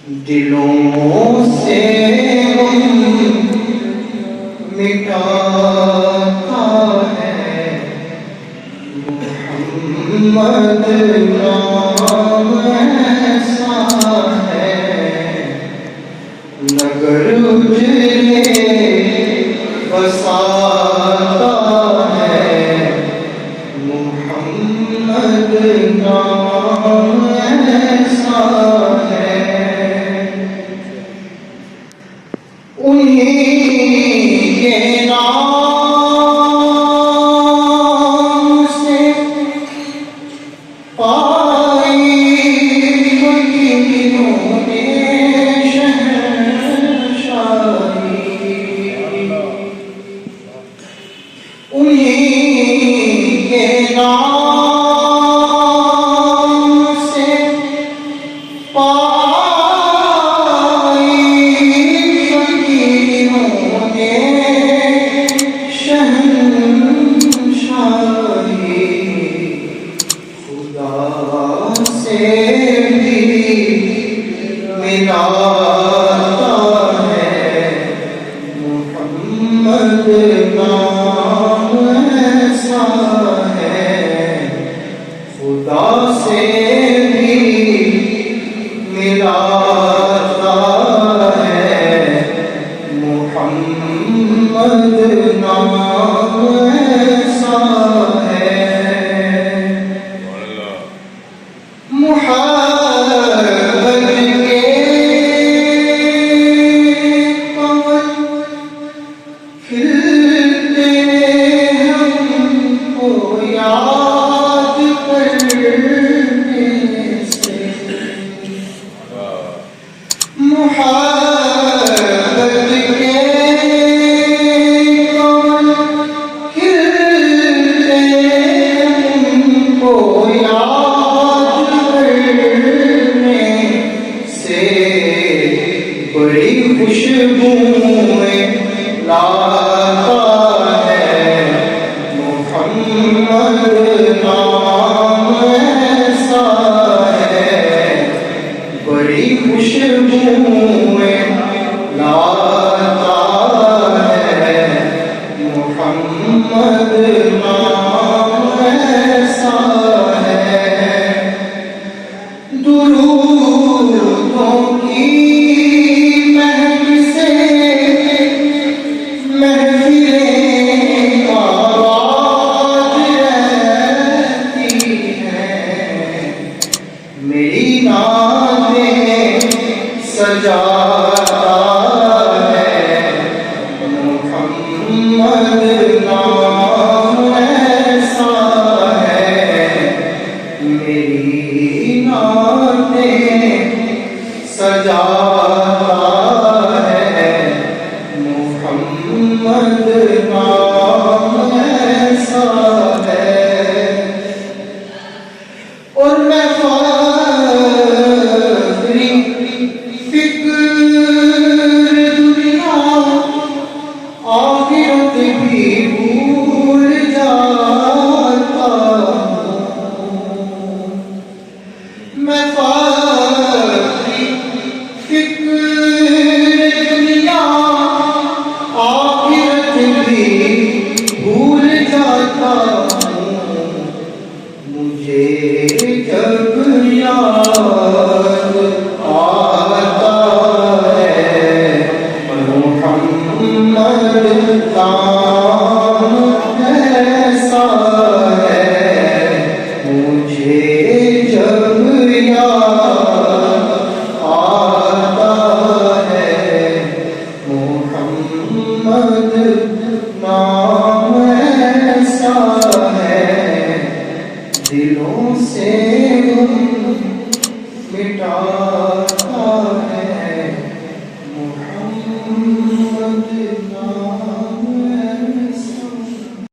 دلوں سے مٹاتا ہے محمد نام ایسا ہے، نگر اجڑے بساتا ہے محمد نام ایسا ہے۔ انہیں کے نام سے پائی فقیروں نے شہنشاہی، انہیں کے نام سے پائی فقیروں نے شہنشاہی، خدا سے بھی ملاتا ہے محمد نام ایسا ہے، خدا سے بھی ملاتا ہے محمد نام ایسا ہے۔ محبت کے پون کھلتے ہم کو یاد کرنے سے، محبت کے پون کھلتے ہم کو یاد کرنے سے، بڑی خوشبوئیں لاتا ہے محمد نام ایسا ہے، بڑی خوشبوئیں لاتا ہے محمد نام ایسا ہے۔ درودوں کی مہک سے محفلیں آباد رہتی ہیں، میری نعتیں سجاتا ہے محمد نام ایسا ہے، میری نعتیں سجاتا ہے محمد نام ایسا ہے۔ اور میں فقری فکر دنیا آخرت بھی بھول جاتا ہوں، میں فقری فکر دنیا آخرت بھی بھول جاتا ہوں، مجھے جب یاد آتا ہے محمد نام ایسا ہے، مجھے جب یاد آتا ہے محمد نام ایسا ہے، دلوں سے